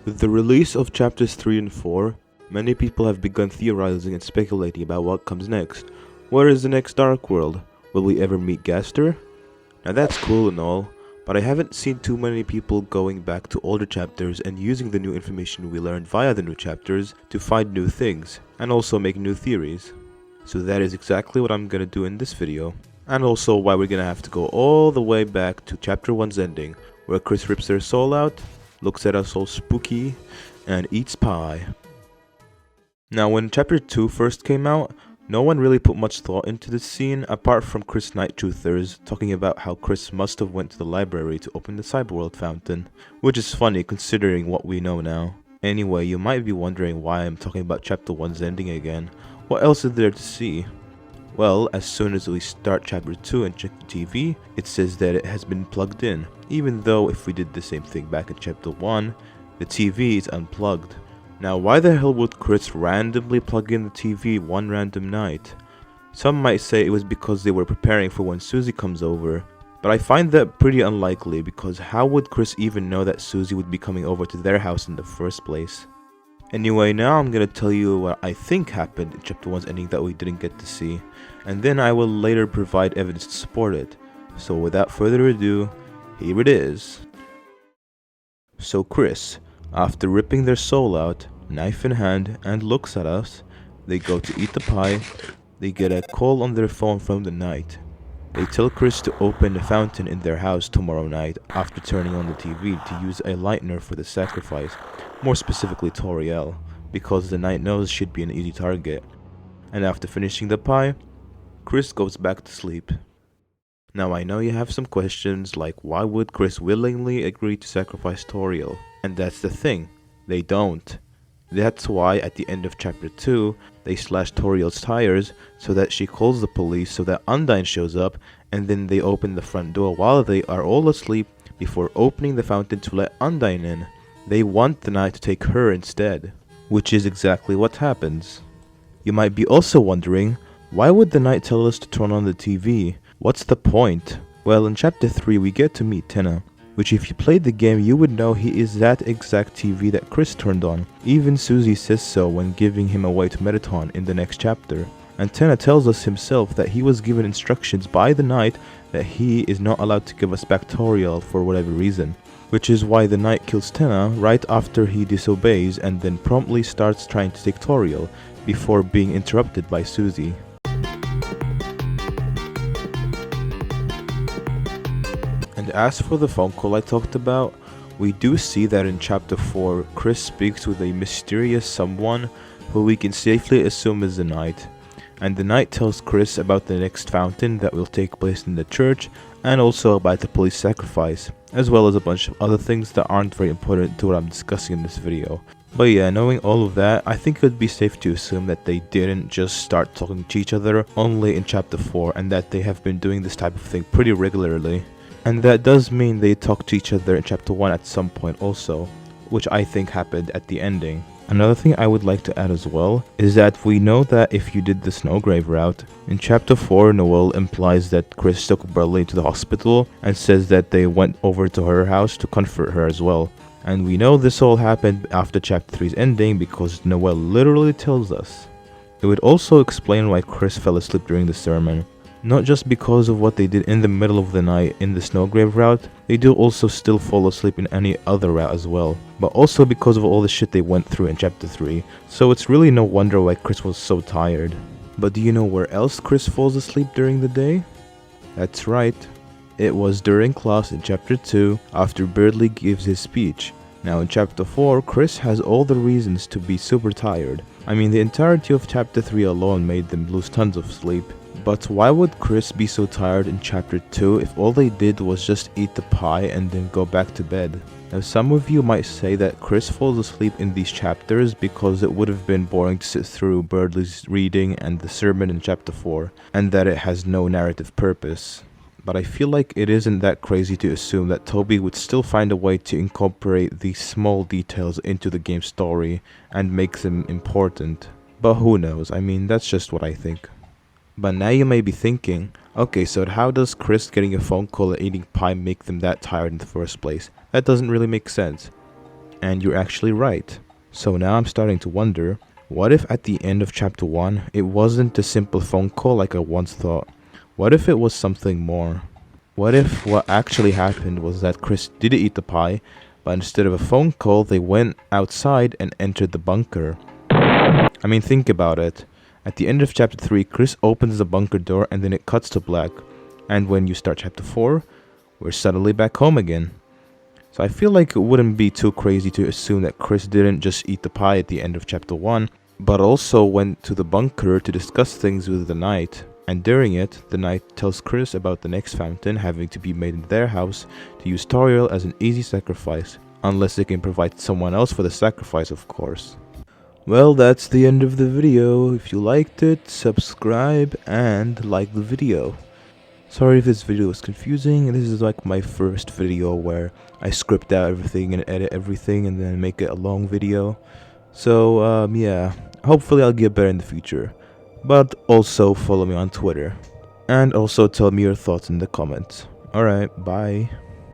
With the release of chapters 3 and 4, many people have begun theorizing and speculating about what comes next. Where is the next Dark World? Will we ever meet Gaster? Now that's cool and all, but I haven't seen too many people going back to older chapters and using the new information we learned via the new chapters to find new things, and also make new theories. So that is exactly what I'm gonna do in this video, and also why we're gonna have to go all the way back to chapter 1's ending, where Chris rips their soul out, looks at us all spooky, and eats pie. Now when chapter 2 first came out, no one really put much thought into this scene apart from Chris Night Truthers talking about how Chris must have went to the library to open the Cyberworld fountain, which is funny considering what we know now. Anyway, you might be wondering why I'm talking about chapter 1's ending again. What else is there to see? Well, as soon as we start chapter 2 and check the TV, it says that it has been plugged in, even though if we did the same thing back in chapter 1, the TV is unplugged. Now why the hell would Chris randomly plug in the TV one random night? Some might say it was because they were preparing for when Susie comes over, but I find that pretty unlikely because how would Chris even know that Susie would be coming over to their house in the first place? Anyway, now I'm gonna tell you what I think happened in chapter 1's ending that we didn't get to see, and then I will later provide evidence to support it. So without further ado, here it is. So Chris, after ripping their soul out, knife in hand, and looks at us, they go to eat the pie. They get a call on their phone from the Knight. They tell Chris to open a fountain in their house tomorrow night after turning on the TV to use a lightener for the sacrifice, more specifically Toriel, because the Knight knows she'd be an easy target. And after finishing the pie, Chris goes back to sleep. Now I know you have some questions like why would Chris willingly agree to sacrifice Toriel? And that's the thing, they don't. That's why at the end of chapter 2, they slash Toriel's tires so that she calls the police so that Undyne shows up, and then they open the front door while they are all asleep before opening the fountain to let Undyne in. They want the Knight to take her instead, which is exactly what happens. You might be also wondering, why would the Knight tell us to turn on the TV? What's the point? Well, in chapter 3 we get to meet Tenna, which if you played the game you would know he is that exact TV that Chris turned on. Even Susie says so when giving him away to Mettaton in the next chapter. And Tenna tells us himself that he was given instructions by the Knight that he is not allowed to give us back Toriel for whatever reason. Which is why the Knight kills Tenna right after he disobeys and then promptly starts trying to take Toriel before being interrupted by Susie. And as for the phone call I talked about, we do see that in chapter 4, Chris speaks with a mysterious someone who we can safely assume is the Knight. And the Knight tells Chris about the next fountain that will take place in the church, and also about the police sacrifice, as well as a bunch of other things that aren't very important to what I'm discussing in this video. But yeah, knowing all of that, I think it would be safe to assume that they didn't just start talking to each other only in chapter 4, and that they have been doing this type of thing pretty regularly. And that does mean they talked to each other in chapter 1 at some point also, which I think happened at the ending. Another thing I would like to add as well is that we know that if you did the Snowgrave route, in chapter 4 Noelle implies that Chris took Burley to the hospital and says that they went over to her house to comfort her as well. And we know this all happened after chapter 3's ending because Noelle literally tells us. It would also explain why Chris fell asleep during the sermon. Not just because of what they did in the middle of the night in the Snowgrave route, they do also still fall asleep in any other route as well, but also because of all the shit they went through in chapter 3, so it's really no wonder why Chris was so tired. But do you know where else Chris falls asleep during the day? That's right, it was during class in chapter 2 after Beardley gives his speech. Now in chapter 4, Chris has all the reasons to be super tired. I mean, the entirety of chapter 3 alone made them lose tons of sleep. But why would Chris be so tired in chapter 2 if all they did was just eat the pie and then go back to bed? Now some of you might say that Chris falls asleep in these chapters because it would have been boring to sit through Beardley's reading and the sermon in chapter 4, and that it has no narrative purpose. But I feel like it isn't that crazy to assume that Toby would still find a way to incorporate these small details into the game's story and make them important. But who knows, I mean that's just what I think. But now you may be thinking, okay, so how does Chris getting a phone call and eating pie make them that tired in the first place? That doesn't really make sense. and you're actually right. So now I'm starting to wonder, what if at the end of chapter 1, it wasn't a simple phone call like I once thought? What if it was something more? What if what actually happened was that Chris did eat the pie, but instead of a phone call, they went outside and entered the bunker? I mean, think about it. At the end of chapter 3, Chris opens the bunker door and then it cuts to black. And when you start chapter 4, we're suddenly back home again. So I feel like it wouldn't be too crazy to assume that Chris didn't just eat the pie at the end of chapter 1, but also went to the bunker to discuss things with the knight. And during it, the knight tells Chris about the next fountain having to be made in their house to use Toriel as an easy sacrifice, unless they can provide someone else for the sacrifice, of course. Well, that's the end of the video. If you liked it, subscribe and like the video. Sorry if this video was confusing. This is like my first video where I script out everything and edit everything and then make it a long video. So, yeah, hopefully I'll get better in the future. But also follow me on Twitter. And also tell me your thoughts in the comments. Alright, bye.